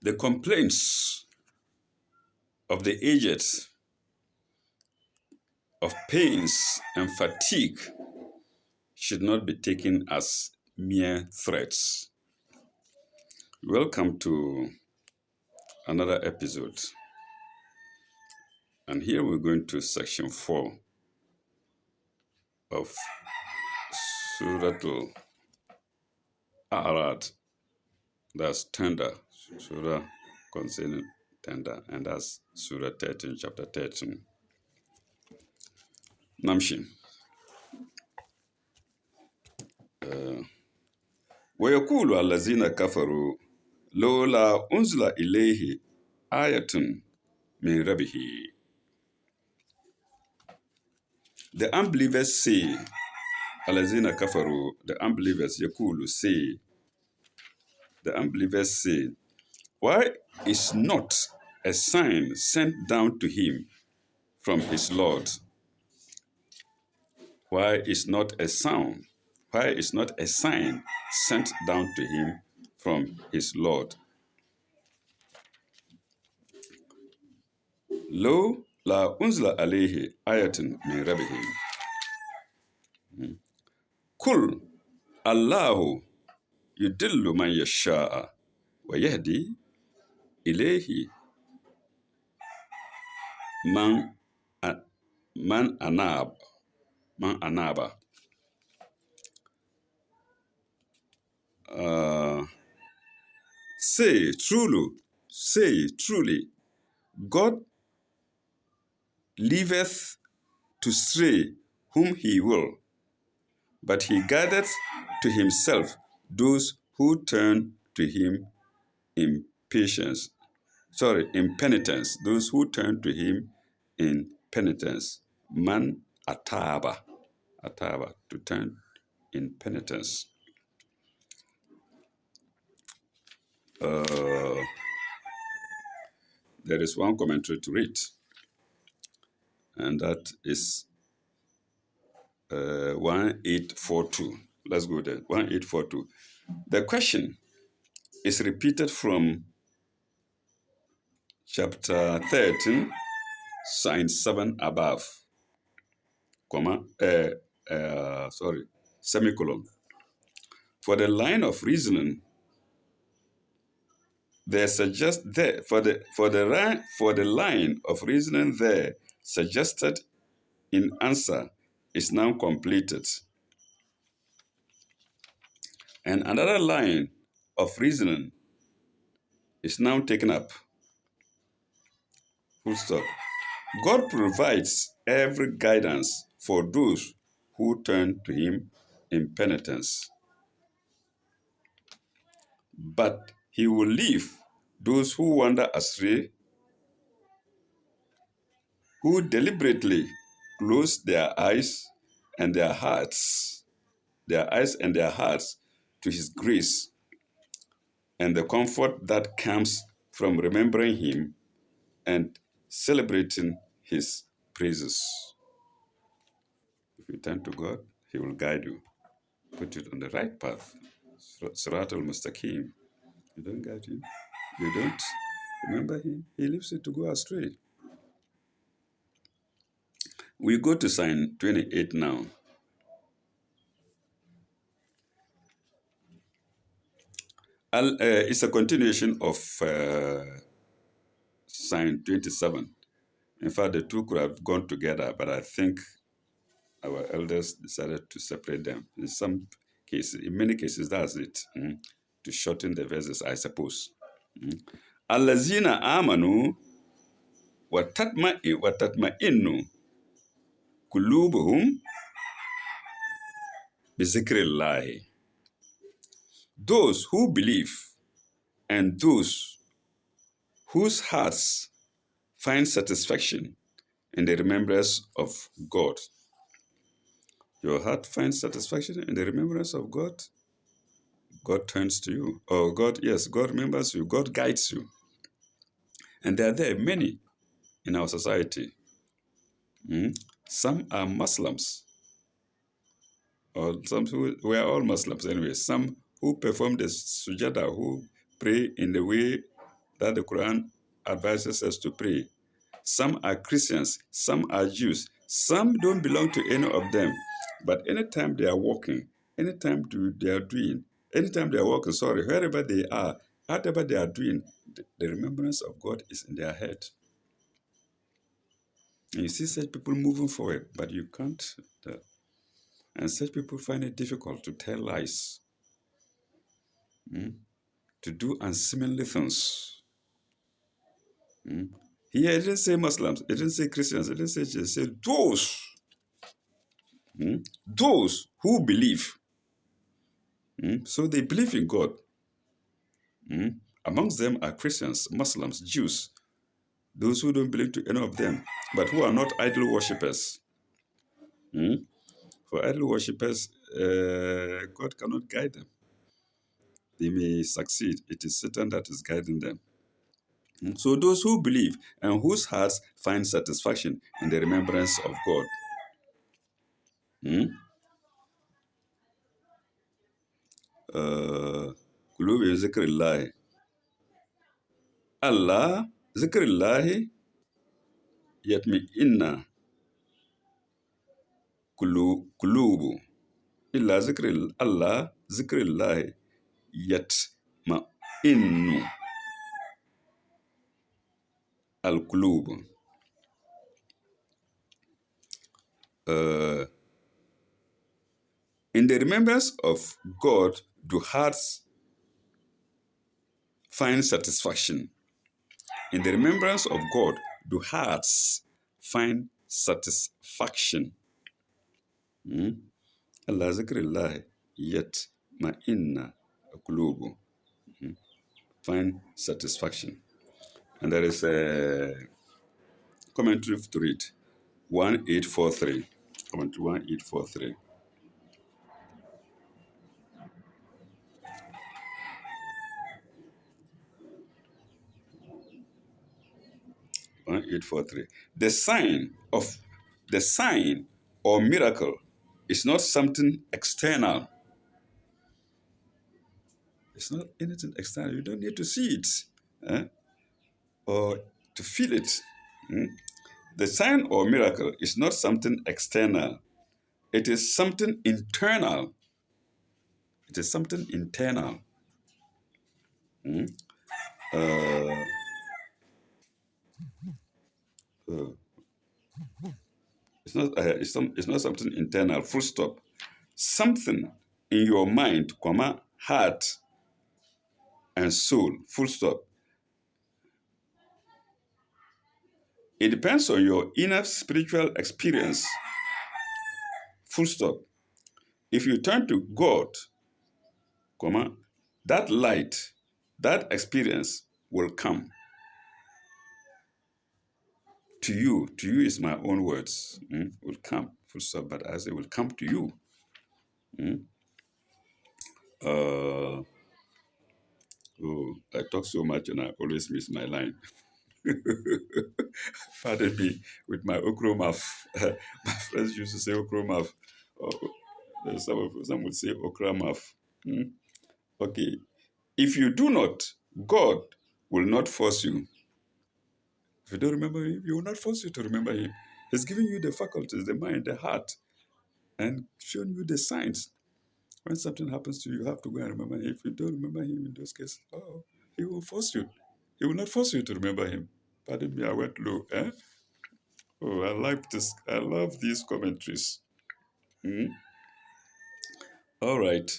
The complaints of the aged, of pains and fatigue, should not be taken as mere threats. Welcome to another episode. And here we're going to section 4 of Surah Al-A'rad. That's tender, Surah concerning tender, and that's Surah 13, chapter 13. Namshin. ويقول الذين كفروا لولا أنزل إليه آية من ربه. The unbelievers say, الذين كفروا, the unbelievers يقولوا say, the unbelievers say, why is not a sign sent down to him from his Lord? Why is not a sound? Why is not a sign sent down to him from his Lord? Lo la unzla alayhi ayatun min rabbih. Kul Allahu yudillu man yasha'a wa yahdi ilayhi man anaba. Say truly, God leaveth to stray whom he will, but he gathereth to himself those who turn to him in penitence. Those who turn to him in penitence. Man ataba, to turn in penitence. There is one commentary to read, and that is 1842. Let's go there. 1842. The question is repeated from chapter 13, sign 7 above, semicolon. For the line of reasoning, there suggest there for the line of reasoning there suggested in answer is now completed, and another line of reasoning is now taken up. Full stop. God provides every guidance for those who turn to him in penitence, but he will leave those who wander astray, who deliberately close their eyes and their hearts to his grace and the comfort that comes from remembering him and celebrating his praises. If you turn to God, he will guide you, put you on the right path. Sirat al-Mustaqim. You don't guide him, you don't remember him, he leaves you to go astray. We go to sign 28 now. It's a continuation of sign 27. In fact, the two could have gone together, but I think our elders decided to separate them. In some cases, in many cases, that's it. To shorten the verses, I suppose. Allazina amanu wa tatma'innu kulubuhum bi zikrillahi. Those who believe and those whose hearts find satisfaction in the remembrance of God. Your heart finds satisfaction in the remembrance of God. God turns to you. Oh, God remembers you. God guides you. And there are many in our society. Some are Muslims, or some who we are all Muslims anyway. Some who perform the sujada, who pray in the way that the Quran advises us to pray. Some are Christians, some are Jews, some don't belong to any of them. But anytime they are walking, they are doing, anytime they are walking, wherever they are, whatever they are doing, the remembrance of God is in their head. And you see such people moving forward, but you can't. And such people find it difficult to tell lies, to do unseemly things. Here, it didn't say Muslims, it didn't say Christians, it didn't say Jesus, it said those who believe. So they believe in God. Amongst them are Christians, Muslims, Jews, those who don't belong to any of them, but who are not idol worshippers. For idol worshippers, God cannot guide them. They may succeed. It is Satan that is guiding them. So those who believe and whose hearts find satisfaction in the remembrance of God. قلوب ذكر الله الله ذكر الله يطمئن قلوب إلا ذكر الله ذكر الله يطمئن القلوب. In the remembrance of God, do hearts find satisfaction? In the remembrance of God, do hearts find satisfaction? Allah zikrillah yet ma'inna qulubu. Find satisfaction. And there is a commentary to read. 1843. Commentary 1843. 1843. The sign or miracle is not something external. It's not anything external. You don't need to see it or to feel it. The sign or miracle is not something external. It is something internal. It is something internal. It's not something internal. Full stop. Something in your mind, comma, heart, and soul. Full stop. It depends on your inner spiritual experience. Full stop. If you turn to God, comma, that light, that experience will come to you. To you is my own words. Will come. Full stop. But I say will come to you. I talk so much and I always miss my line. Pardon me with my okro mouth. My friends used to say okro mouth. Some would say okra mouth. Okay. If you do not, God will not force you. If you don't remember Him, He will not force you to remember Him. He's giving you the faculties, the mind, the heart, and showing you the signs. When something happens to you, you have to go and remember Him. If you don't remember Him in those cases, He will force you. He will not force you to remember Him. Pardon me, I went low. Oh, I like this. I love these commentaries. All right.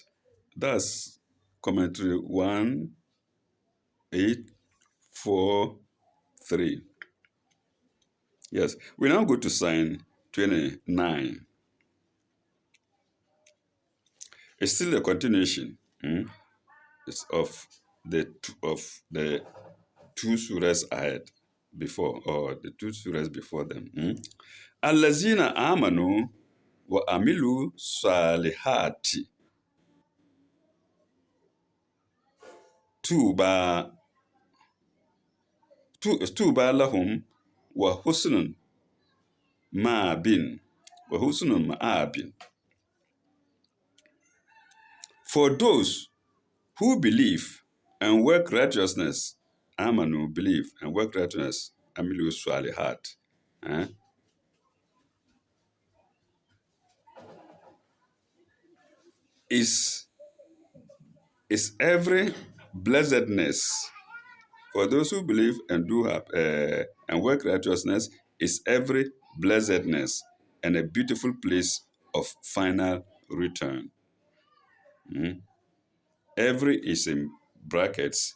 That's commentary 1843. Yes. We now go to sign 29. It's still a continuation. It's of the two surahs ahead before, or the two surahs before them. Allazina amanu wa amilu salihati. Tuba lahum wa husnun ma'abin. For those who believe and work righteousness amanu, believe, and work righteousness, amilu, swali, heart. Eh? Is is every blessedness for those who believe and do have and work righteousness is every blessedness and a beautiful place of final return. Mm. Every is in brackets.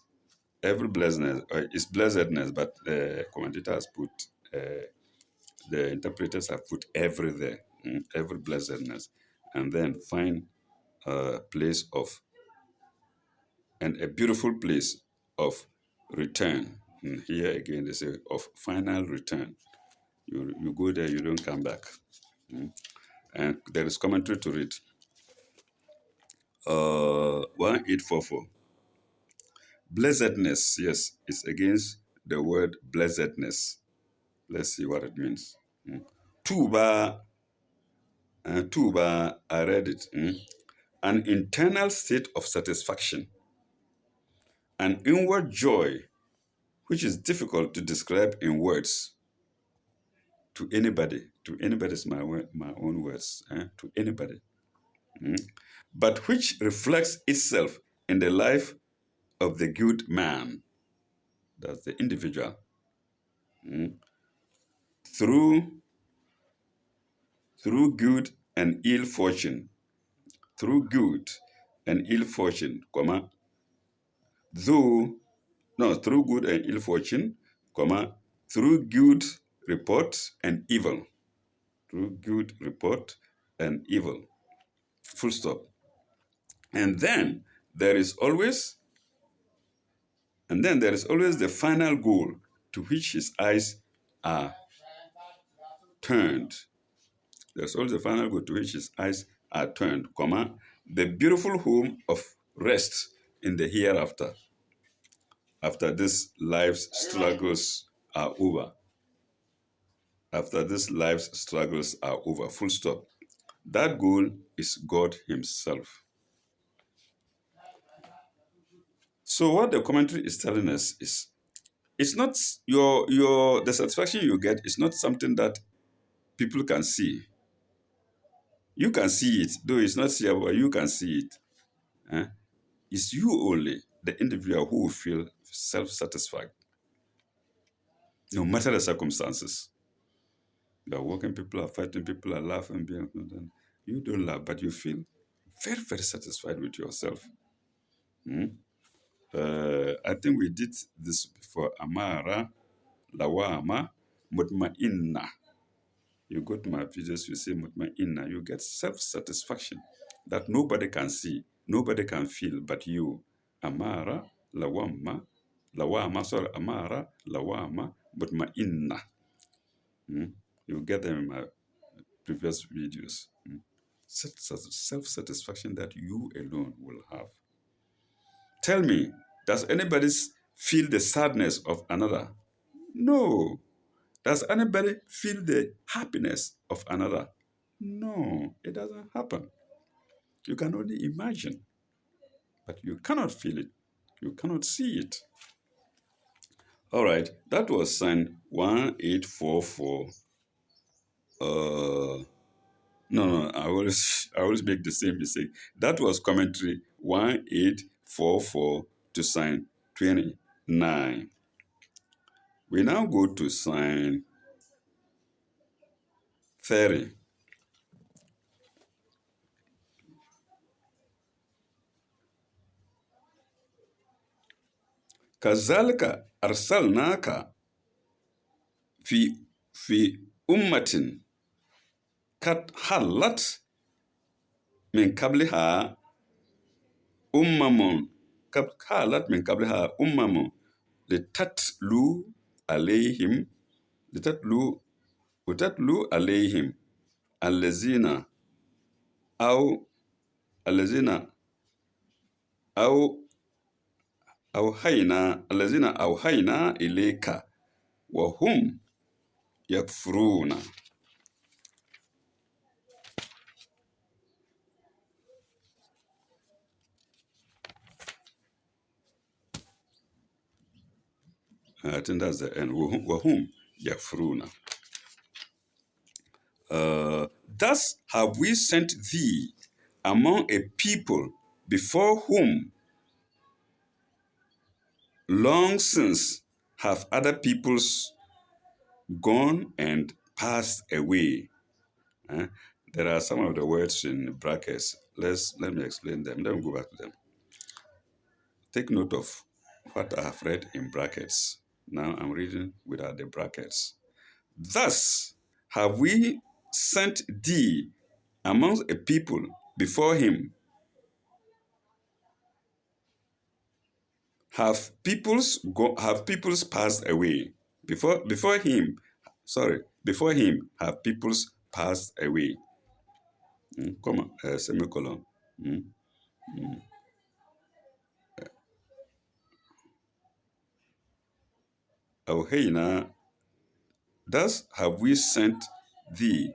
Every blessedness is blessedness, but the commentators put the interpreters have put every there. Every blessedness, and then find a place of and a beautiful place of return. And here again, they say of final return. You go there, you don't come back. And there is commentary to read. 1844. Blessedness, yes, is against the word blessedness. Let's see what it means. Tuba, tuba, I read it. An internal state of satisfaction, an inward joy, which is difficult to describe in words to anybody. To anybody is my own words. To anybody. But which reflects itself in the life of the good man, that's the individual, through through good and ill fortune, through good and ill fortune, comma, though no, through good and ill fortune, comma, through good report and evil, through good report and evil, full stop. And then there is always, and then there is always the final goal to which his eyes are turned. There's always the final goal to which his eyes are turned, comma, the beautiful home of rest in the hereafter, after this life's struggles are over. After this life's struggles are over, full stop. That goal is God Himself. So what the commentary is telling us is it's not your the satisfaction you get is not something that people can see. You can see it, though it's not seeable, you can see it. Eh? It's you only, the individual, who will feel self-satisfied, no matter the circumstances. You are working, people are fighting, people are laughing. You don't laugh, but you feel very, very satisfied with yourself. I think we did this before. Amara, Lawama, Mutma'inna. You go to my videos, you say Mutma'inna. You get self-satisfaction that nobody can see, nobody can feel but you. Amara, Lawama, Lawama, sorry, Amara, Lawama, Mutma'inna. You get them in my previous videos. Self-satisfaction that you alone will have. Tell me, does anybody feel the sadness of another? No. Does anybody feel the happiness of another? No, it doesn't happen. You can only imagine, but you cannot feel it. You cannot see it. All right, that was sign 1844. No, I always make the same mistake. That was commentary 1844 to sign 29. We now go to sign 30. كذلك أرسلناك في أمة قد حلت من قبلها أمم قد حلت من قبلها أمم لتتلو عليهم لتتلو وتتلو عليهم الذين أو الذين أو أوحينا إليك وهم يكفرون. I think that's the end. Wahum yakfuruna. Thus have we sent thee among a people before whom long since have other peoples gone and passed away. Eh? There are some of the words in brackets. Let me explain them. Let me go back to them. Take note of what I have read in brackets. Now I'm reading without the brackets. Thus have we sent thee amongst a people before him. Have peoples passed away before him? Sorry, before him have peoples passed away. Comma, semicolon. Mm. Oh, hey, now, thus have we sent thee.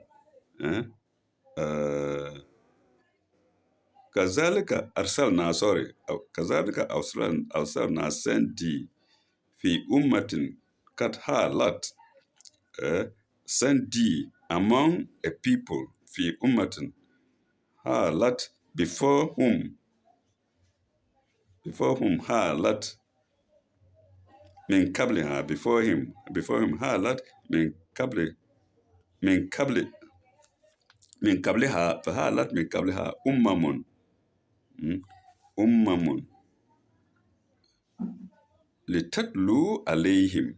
Eh? كذلك أرسلنا sorry كذلك أرسلنا sent thee في أمة قد خلت sent thee among a people في أمة خلت before whom خلت من قبلها before him خلت من قبل من قبلها فخلت من قبلها أمم لتتلو عليهم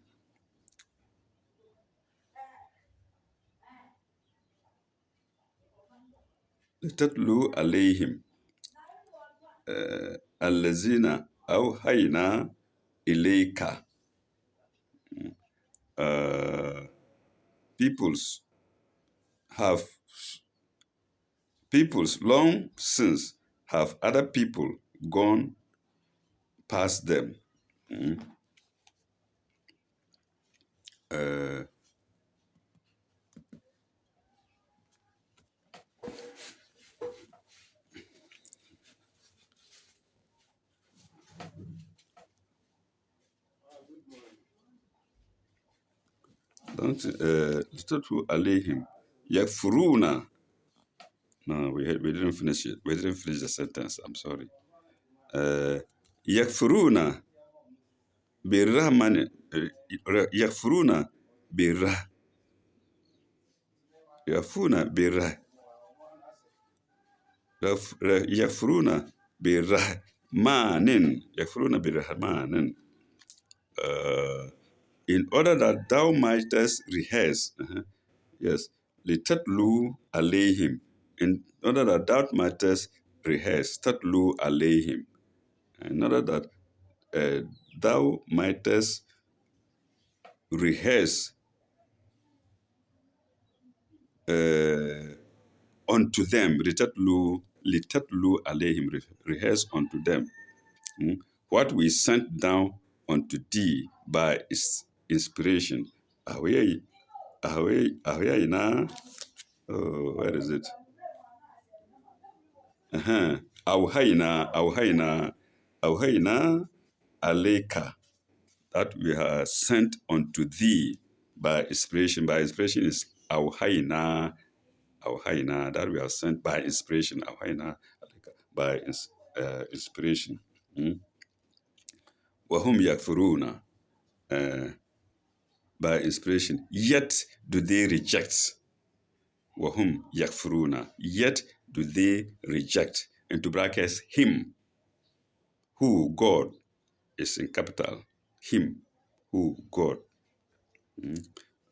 الذين أوحينا إليك. uh, peoples have peoples long since have other people gone past them. Uh, don't little alayhim yakfuruna. No, we didn't finish it. We didn't finish the sentence. I'm sorry. Yakfuruna birrahman yakfuruna birrah yakfuruna birrah yakfuruna birrahmanin yakfuruna birrahmanin. In order that thou mightest rehearse, yes, litatlu alayhim, in order that thou mightest rehearse, tatlu alayhim, in order that thou mightest rehearse unto them, litatlu alayhim, rehearse unto them, what we sent down unto thee by inspiration. Ahwe, oh, where is it? Auhaina aleka, that we have sent unto thee by inspiration. By inspiration is auhaina, that we have sent by inspiration. Auhaina aleka, by inspiration. Wahum yakfuruna, by inspiration. Yet do they reject. Wahum yakfuruna, yet do they reject. Into brackets, him, who God is in capital. Him, who God.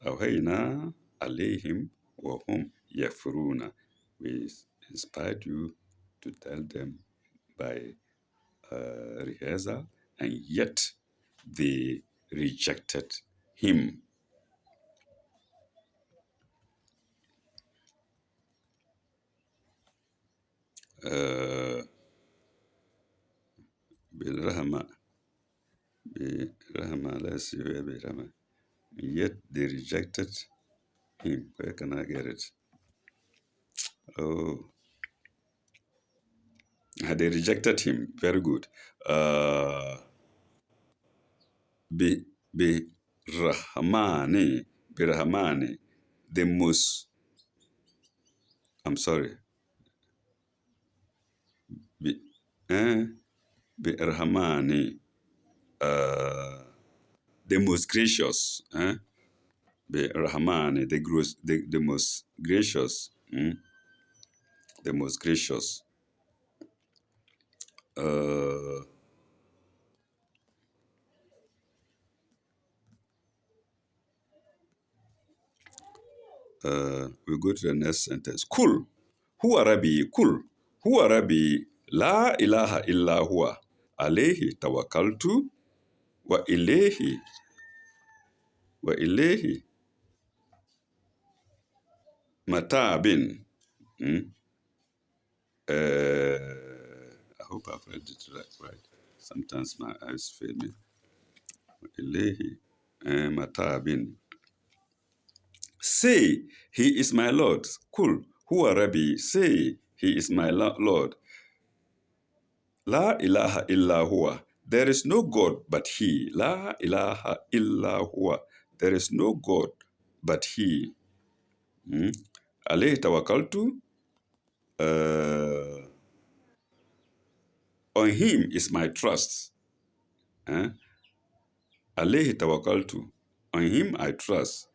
Awhayna alayhim wa hum yakfuruna. We inspired you to tell them by rehearsal, and yet they rejected him. Bilrahma, let's see where Bilrahma. Yet they rejected him. Where can I get it? Oh, they rejected him. Very good. Be Rahmani. Be Rahmani. The most, I'm sorry. Be, eh, be Rahmani. The most gracious. Be Rahmani. The most gracious. The most gracious. Uh, we go to the next sentence. Kul. Huwa Rabbi. Kul. Huwa Rabbi. La ilaha illa huwa. Alayhi tawakkaltu. Wa ilayhi. Wa ilayhi. Matabin. I hope I've read it right. Sometimes my eyes fail me. Wa ilayhi. Matabin. Say, He is my Lord. Kul. Huwa Rabbi. Say, He is my Lord. La ilaha illa huwa. There is no God but He. La ilaha illa huwa. There is no God but He. Alayhi tawakkaltu. On Him is my trust. Alayhi tawakkaltu. On Him I trust.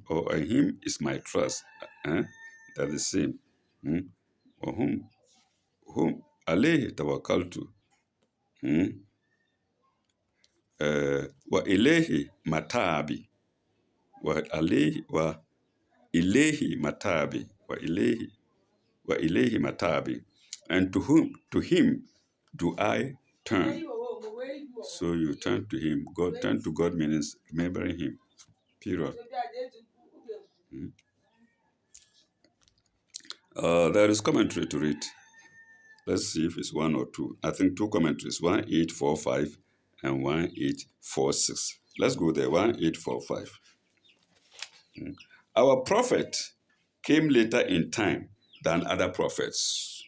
Or on Him is my trust. That is the same. On whom alayhi tawakkaltu. Wa ilayhi matabi. Wa ilayhi matabi. Wa ilayhi matabi. And to him do I turn. So you turn to him. God, turn to God means remembering him. Period. There is commentary to read. Let's see if it's one or two. I think two commentaries, 1845 and 1846. Let's go there, 1845. Our prophet came later in time than other prophets.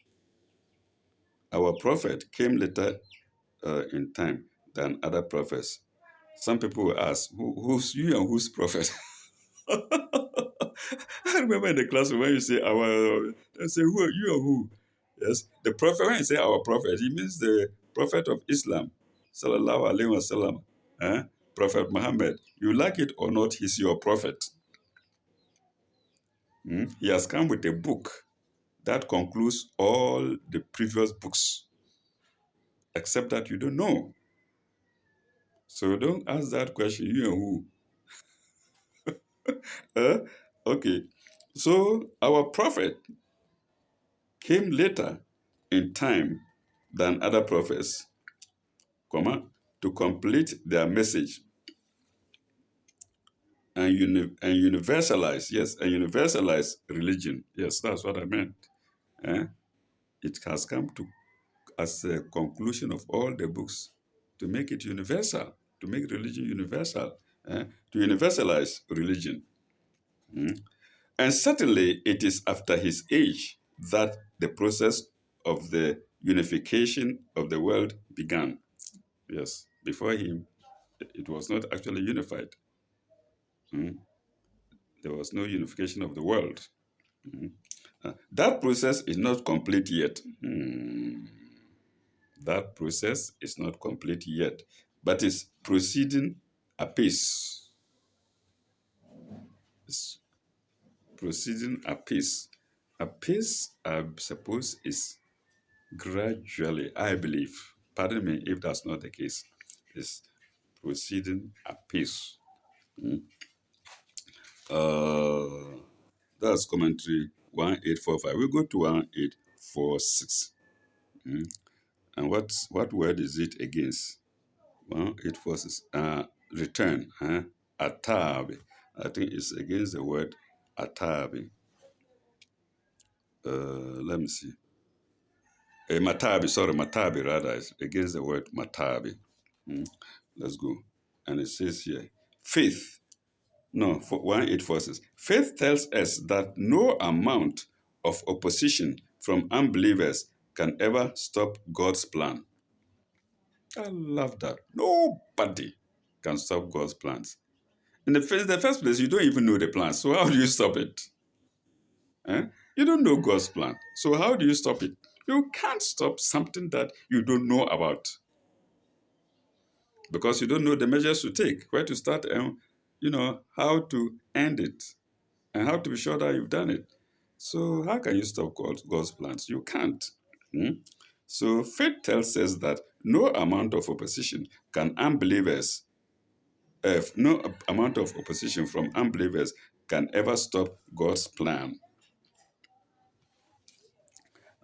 Our prophet came later in time than other prophets. Some people will ask, who's you and who's prophet? I remember in the classroom when you say our, they say, who are you and who? Yes, the prophet, when you say our prophet, he means the prophet of Islam, sallallahu alaihi wasallam, Prophet Muhammad. You like it or not, he's your prophet. He has come with a book that concludes all the previous books, except that you don't know. So don't ask that question, you and who? Okay, so our prophet came later in time than other prophets, to complete their message and universalize, yes, and universalize religion. Yes, that's what I meant. Eh? It has come to as a conclusion of all the books to make it universal, to make religion universal, to universalize religion. And certainly it is after his age that the process of the unification of the world began. Yes, before him, it was not actually unified. There was no unification of the world. That process is not complete yet. That process is not complete yet, but is proceeding apace. It's proceeding apace. Apace, I suppose, is gradually, I believe, pardon me if that's not the case, is proceeding apace. That's commentary 1845. We go to 1846. And what word is it against? 1846. Return. Atabi. I think it's against the word atabi. Let me see. Matabi, sorry, matabi rather, is against the word matabi. Let's go. And it says here, faith. No, for 1846. Faith tells us that no amount of opposition from unbelievers can ever stop God's plan. I love that. Nobody. can stop God's plans. In the first place, you don't even know the plan. So how do you stop it? Eh? You don't know God's plan. So how do you stop it? You can't stop something that you don't know about because you don't know the measures to take, where to start, and how to end it, and how to be sure that you've done it. So how can you stop God's plans? You can't. Hmm? So faith tells us that no amount of opposition can unbelievers, no amount of opposition from unbelievers can ever stop God's plan.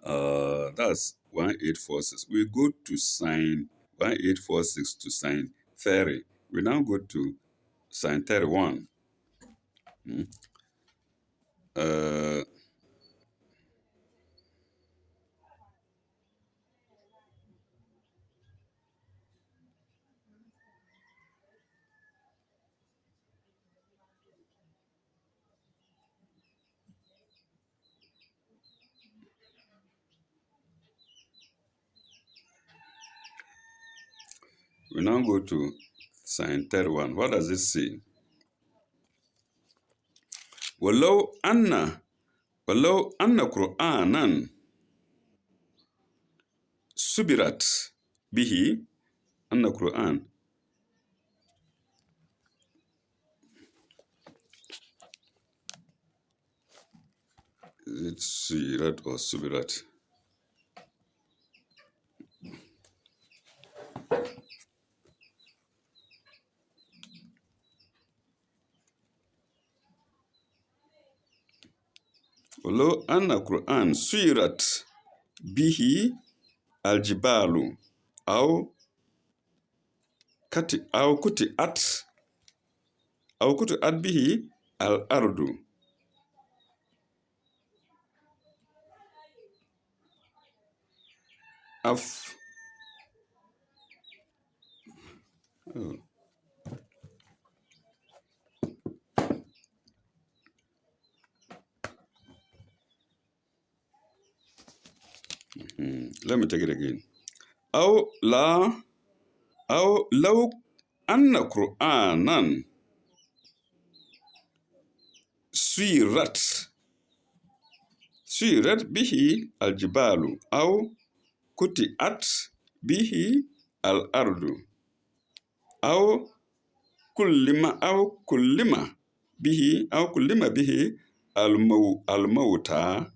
That's 1846. We go to sign 1846 to sign 30. We now go to sign 31. Hmm? Uh, we now go to sign 31. What does it say? ولو أن ولو أن قرآنا سبرت به أن القرآن سيرت or سبرت. ولو أن القرآن سيرت به الجبال أو أو قطعت أو قطعت به الأرض أف oh, let me take it again. أو لا أو لو أن قرآنا سيرت به الجبال أو قطعت به الأرض أو كلم به الموتى.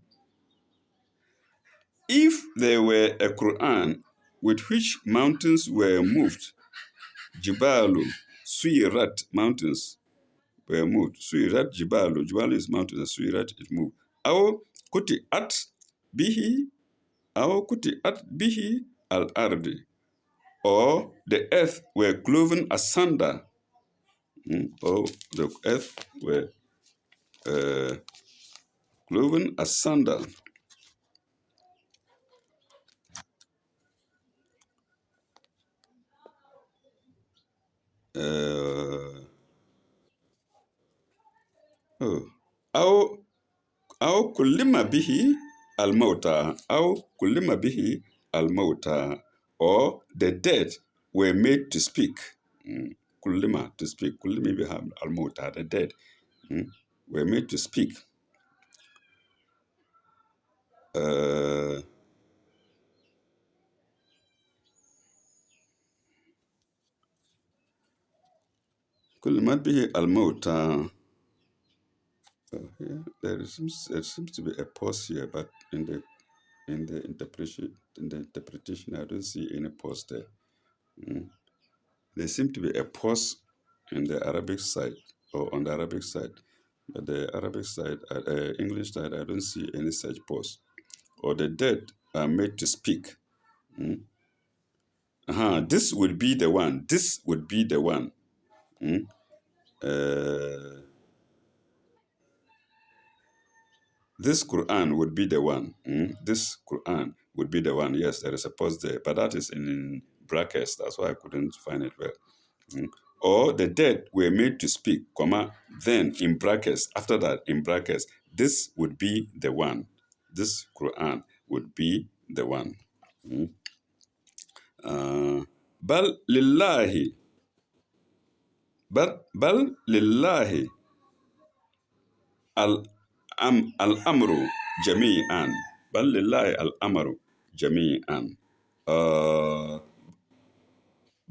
If there were a Quran with which mountains were moved, Jibalu, Suirat, mountains were moved. Suirat Jibalu, Jibalu is mountains, Suirat is moved. Aw bihi, kuti at bihi al-ardi, or the earth were cloven asunder, or the earth were cloven asunder. Oh, أو أو كلم به الموتى أو كلم به الموتى, or the dead were made to speak. Kulima, to speak. Kulimi به الموتى, the dead were made to speak. كلمت به الموتى. There seems to be a pause here, but in the interpretation, I don't see any pause there. There seems to be a pause in the Arabic side, or on the Arabic side, but the Arabic side, English side, I don't see any such pause. Or the dead are made to speak. This would be the one. This would be the one. This Quran would be the one. This Quran would be the one. Yes, there is a pause there, but that is in brackets. That's why I couldn't find it well. Or the dead were made to speak, comma, then in brackets, after that, in brackets, this would be the one. This Quran would be the one. Bal lillahi بل لله الأمر جميعا. بل لله الأمر جميعا. Uh,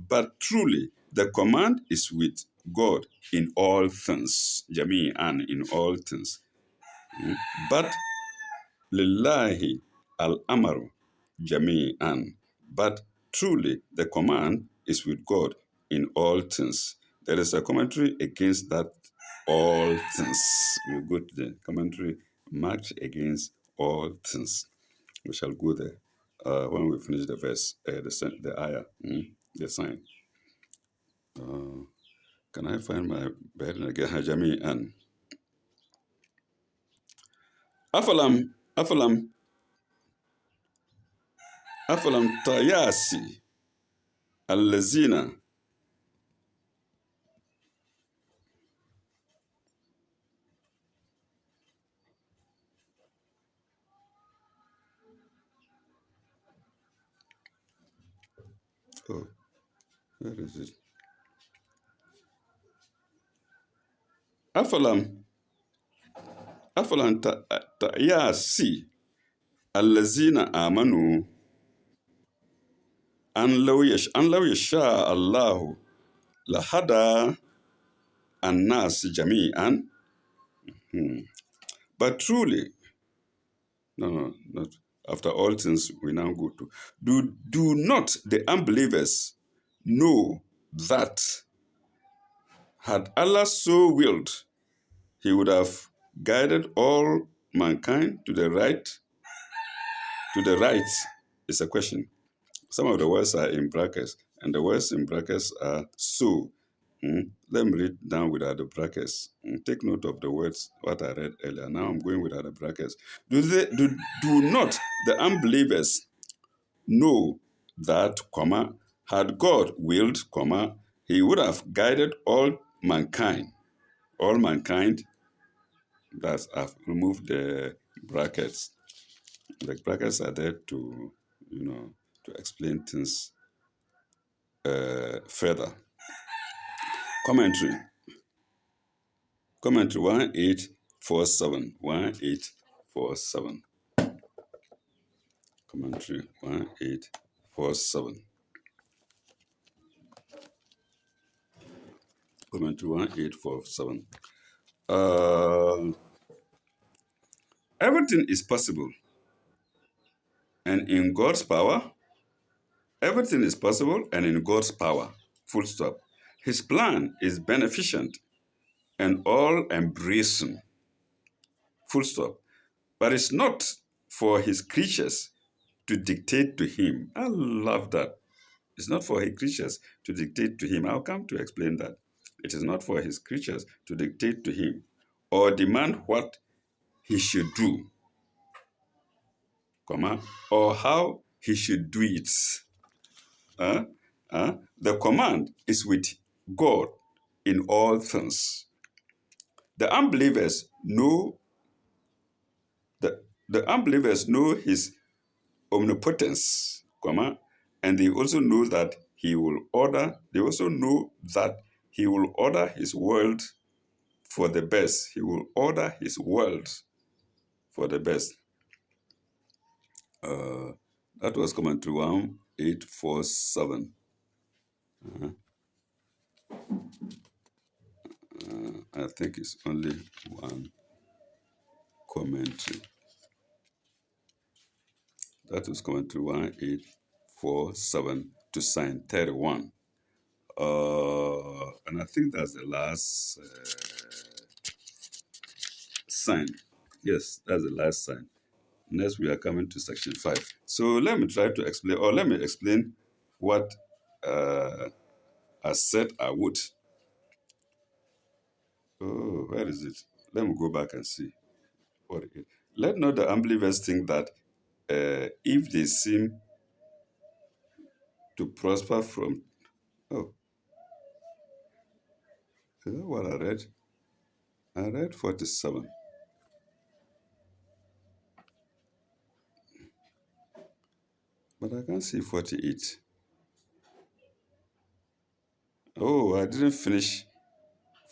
but truly, the command is with God in all things. جميعا, in all things. But lillahi al-amru jami'an. But truly, the command is with God in all things. There is a commentary against that all things. We'll go to the commentary marked against all things. We shall go there when we finish the verse, the ayah, the sign. Can I find my bed again? Jami'an. Afalam tayasi allazina. Oh, where is it? Afalam tayasi allazina amanu an law yasha Allahu lahada an-nas jami'an. But truly, no, not after all things we now go to. Do not the unbelievers know that had Allah so willed, He would have guided all mankind to the right? To the right is a question. Some of the words are in brackets, and the words in brackets are so. Let me read down without the brackets. Take note of the words, what I read earlier. Now I'm going without the brackets. Do not the unbelievers know that, had God willed, He would have guided all mankind, that I've removed the brackets. The brackets are there to, to explain things further. Commentary 1847. 1847. Commentary 1847. Commentary 1847. Everything is possible, and in God's power, everything is possible, and in God's power. Full stop. His plan is beneficent and all-embracing. Full stop. But it's not for His creatures to dictate to Him. I love that. It's not for His creatures to dictate to Him. I'll come to explain that. It is not for His creatures to dictate to Him or demand what He should do, or how He should do it. The command is with God in all things. The unbelievers know His omnipotence, and they also know that He will order. They also know that He will order His world for the best. He will order His world for the best. That was commentary 1847. I think it's only one commentary. That was commentary 1847 to sign 31. And I think that's the last sign. Yes, that's the last sign. Next, we are coming to section 5. So let me try to explain, or let me explain what I said I would. Oh, where is it? Let me go back and see what it is. Let not the unbelievers think that if they seem to prosper from... Oh, is that what I read? I read 47. But I can't see 48. Oh, I didn't finish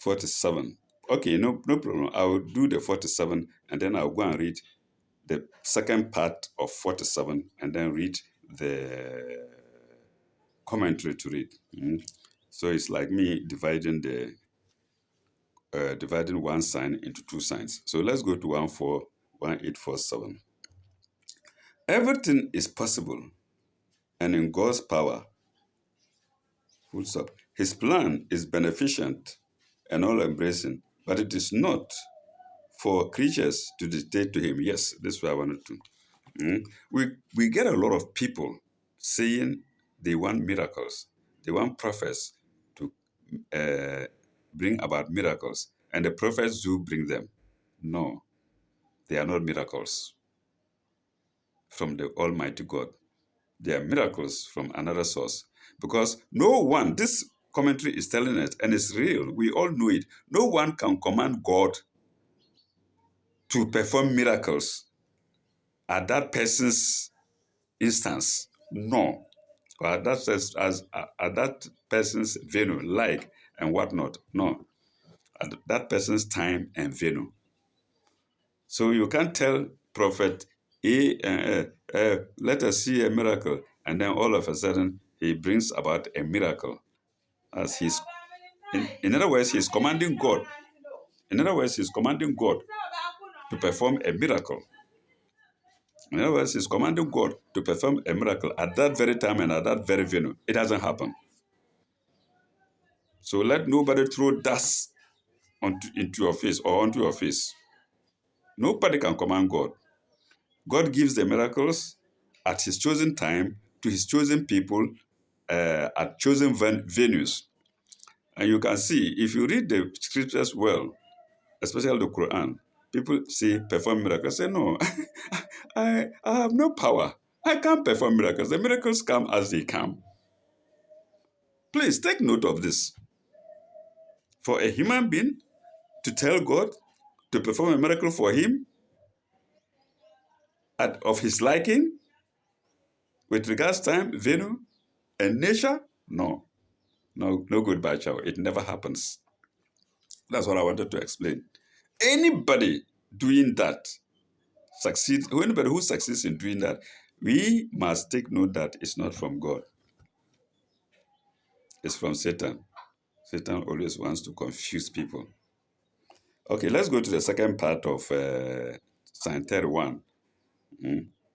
47. Okay, no problem. I will do the 47 and then I'll go and read the second part of 47 and then read the commentary to read. So it's like me dividing one sign into two signs. So let's go to 1847. Everything is possible, and in God's power, full stop. His plan is beneficent and all embracing, but it is not for creatures to dictate to him. Yes, this is what I wanted to. We get a lot of people saying they want miracles, they want prophets to bring about miracles, and the prophets do bring them. No, they are not miracles from the Almighty God. They are miracles from another source. Because no one, this commentary is telling us, and it's real, we all know it, no one can command God to perform miracles at that person's instance. No. Or at that person's venue, like and whatnot. No. At that person's time and venue. So you can't tell prophet, let us see a miracle, and then all of a sudden he brings about a miracle. As in other words, he's commanding God. In other words, he's commanding God to perform a miracle. In other words, he's commanding God to perform a miracle at that very time and at that very venue. It hasn't happened. So let nobody throw dust into your face or onto your face. Nobody can command God. God gives the miracles at his chosen time to his chosen people at chosen venues. And you can see, if you read the scriptures well, especially the Quran, people say perform miracles. Say, no, I have no power. I can't perform miracles. The miracles come as they come. Please take note of this. For a human being to tell God to perform a miracle for him of his liking, with regards time, venue, and nature, no. No goodbye, ciao. It never happens. That's what I wanted to explain. Anybody doing that anybody who succeeds in doing that, we must take note that it's not from God. It's from Satan. Satan always wants to confuse people. Okay, let's go to the second part of Psalm 31.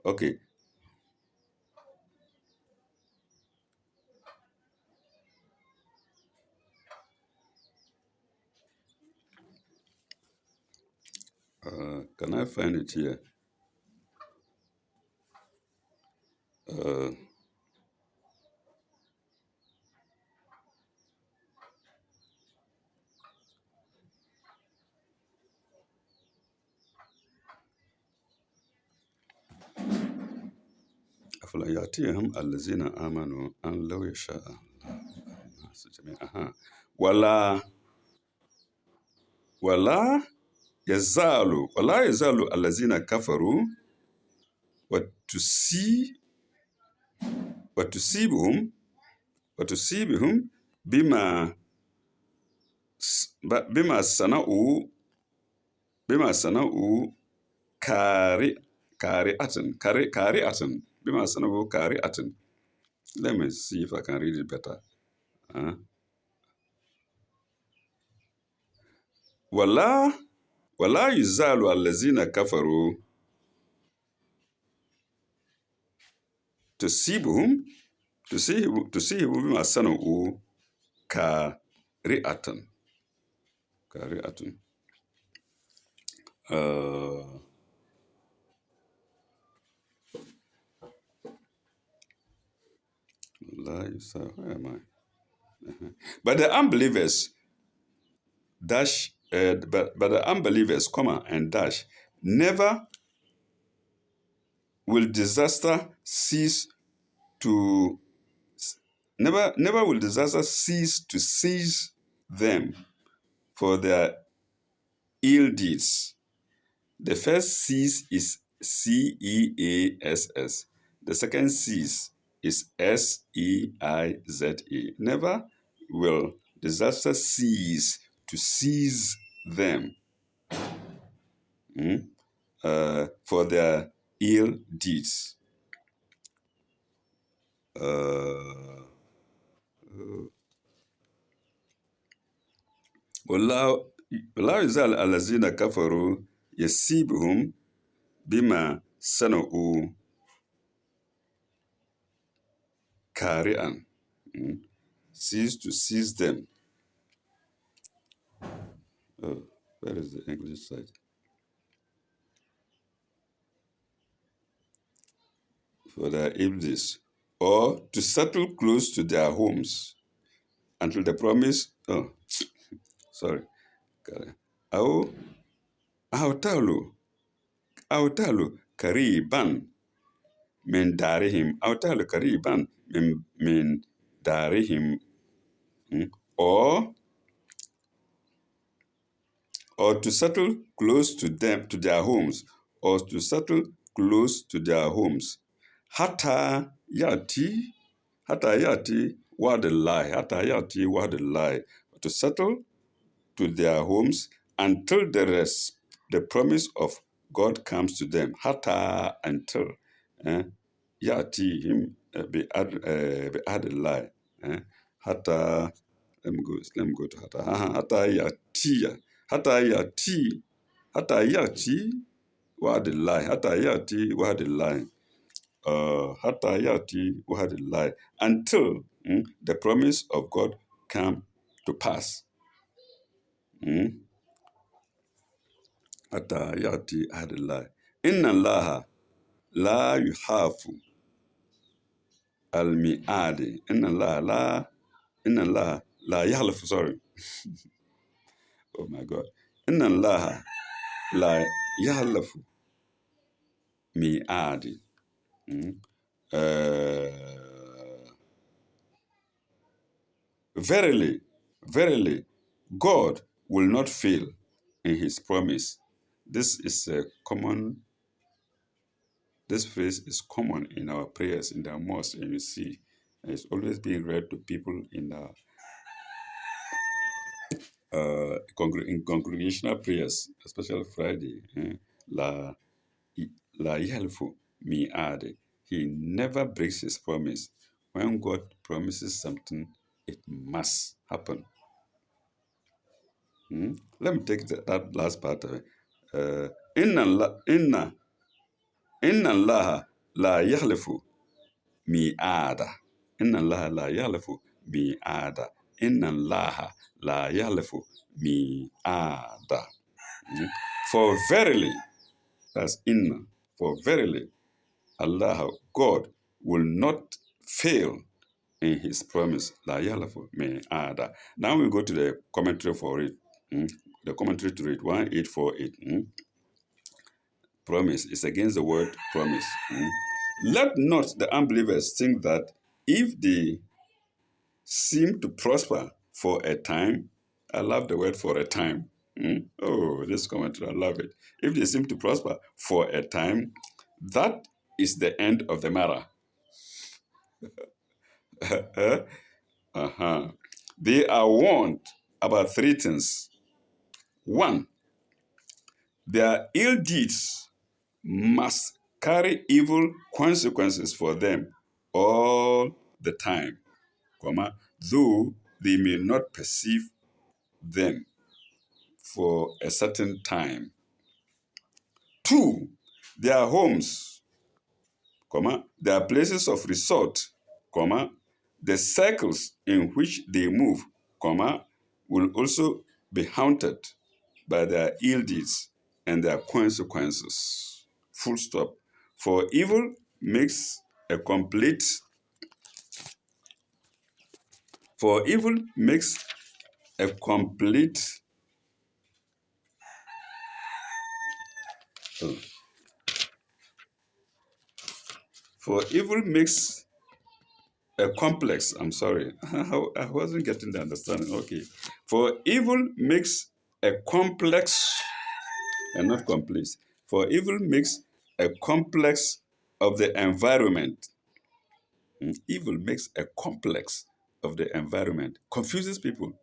Okay. Can I find it here? Uh, أفلا يأتيهم الذين آمنوا أن لو يشاء الناس جميعا ولا ولا يزال الذين كفروا وتسي وتصيبهم وتصيبهم بما بما صنعوا كاري كارئة بما صنعوا كارئة. Let me see if I can read it better. ولا يزال الذين كفروا تصيبهم بما صنعوا كارئة. Where am I? But the unbelievers but the unbelievers, and dash, never will disaster cease to never will disaster cease to seize them for their ill deeds. The first cease is CEASS. The second cease is SEIZE. Never will disaster cease to seize them for their ill deeds. والله ولا يزال الذين كفروا يسيبهم بما صنعوا كارئا. Cease to seize them. Oh, where is the English side? For their illness, or to settle close to their homes until the promise. Oh, sorry. أو أو تالو قريبا من دارهم أو تالو قريبا من دارهم or to settle close to them, to their homes, or to settle close to their homes. Hata yati word lie, to settle to their homes until the promise of God comes to them. Hata, until. Yati him be add lie. Hata, let me go to hata. Hata yati. Hata yati word lie. Hata yati word lie. Hata yati word lie. Until the promise of God come to pass. Hata yati word lie. Inna Allaha la yuhafu al-mi'adi. Inna Allaha la yahlafu, sorry. Oh my God. Inna Allaha la yahlafu mi'adi. Verily, verily, God will not fail in his promise. This phrase is common in our prayers in the mosque, and you see, it's always being read to people in the in congregational prayers, especially Friday. La La yalfu mi'ade. He never breaks his promise. When God promises something, it must happen. Let me take that last part of it. Inna Allah la yahlifu mi'ada. Inna Allah la yahlifu mi'ada. Inna Allah la yahlifu mi'ada. For verily, that's inna, for verily, Allah, God, will not fail in his promise. La yalafu mi'ada. Now we go to the commentary for it. The commentary to it, 1848. Promise is against the word promise. Let not the unbelievers think that if they seem to prosper for a time, I love the word for a time. Oh, this commentary, I love it. If they seem to prosper for a time, that is the end of the matter. They are warned about three things. One, their ill deeds must carry evil consequences for them all the time, though they may not perceive them for a certain time. Two, their homes, their places of resort, the circles in which they move, will also be haunted by their ill deeds and their consequences. Full stop. For evil makes a complete for evil makes a complete for evil makes a complex. I'm sorry. I wasn't getting the understanding. Okay. For evil makes a complex and not complete. For evil makes a complex of the environment. Evil makes a complex of the environment, confuses people.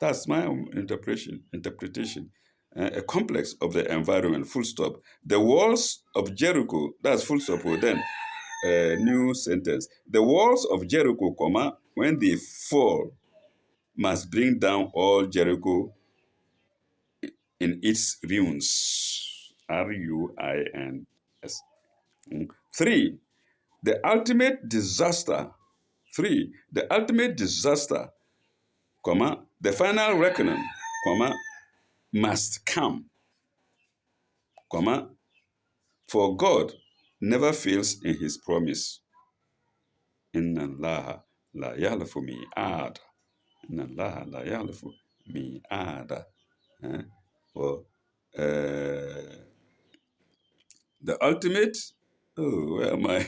That's my own interpretation. A complex of the environment, full stop. The walls of Jericho, that's full stop, oh, then new sentence. The walls of Jericho, comma, when they fall, must bring down all Jericho in its ruins. Ruins. Three, the ultimate disaster. Three, the ultimate disaster, comma, the final reckoning, comma, must come, comma, for God never fails in his promise. Inna Allah la yalafu mi'ad. Inna Allah la yalafu mi'ad. Eh? For the ultimate, oh, where am I?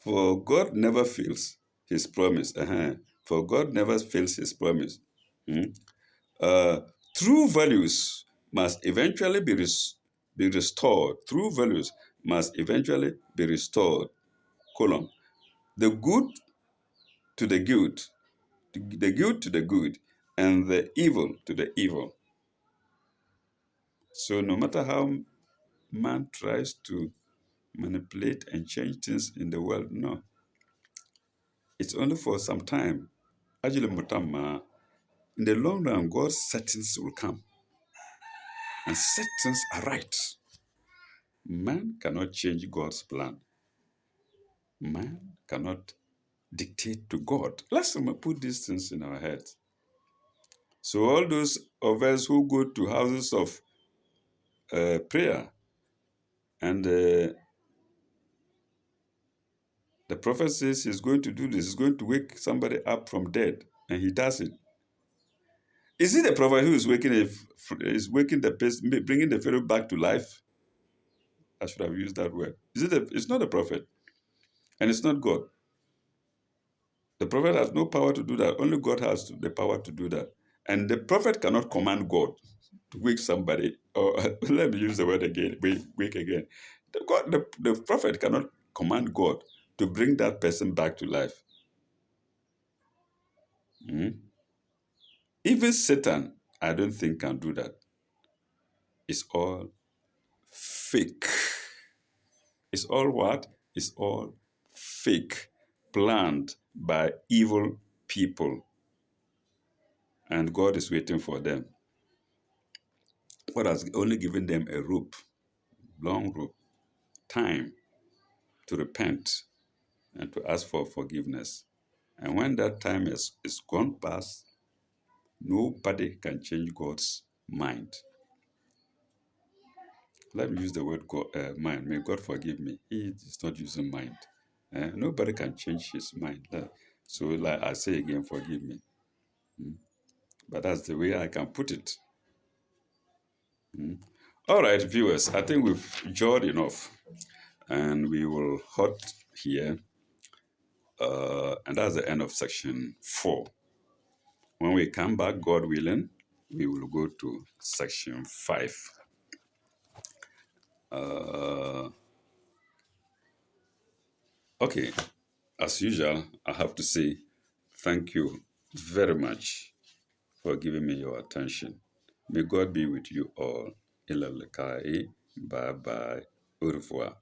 For God never fails his promise. For God never fails his promise. Hmm? Uh, True values must eventually be restored. True values must eventually be restored. Colon. The good to the good, the good to the good, and the evil to the evil. So no matter how man tries to manipulate and change things in the world, no, it's only for some time. Ajile Mutama, in the long run, God's settings will come and set things aright. Man cannot change God's plan. Man cannot dictate to God. Let's put these things in our heads. So all those of us who go to houses of prayer and the prophet says he's going to do this, he's going to wake somebody up from dead, and he does it. Is it the prophet who is waking the person, bringing the fellow back to life? I should have used that word. It's not the prophet, and it's not God. The prophet has no power to do that. Only God has the power to do that. And the prophet cannot command God to wake somebody. Or let me use the word again, wake again. The prophet cannot command God to bring that person back to life. Mm? Even Satan, I don't think can do that. It's all fake. It's all what? It's all fake, planned by evil people. And God is waiting for them. God has only given them a rope, long rope, time to repent and to ask for forgiveness. And when that time is gone past, nobody can change God's mind. Let me use the word God, mind. May God forgive me. He is not using mind. Nobody can change his mind. So, like I say again, forgive me. But that's the way I can put it. All right, viewers, I think we've jawed enough. And we will halt here. And that's the end of section 4. When we come back, God willing, we will go to section 5. Okay, as usual, I have to say thank you very much for giving me your attention. May God be with you all. Ilalekai. Bye bye. Au revoir.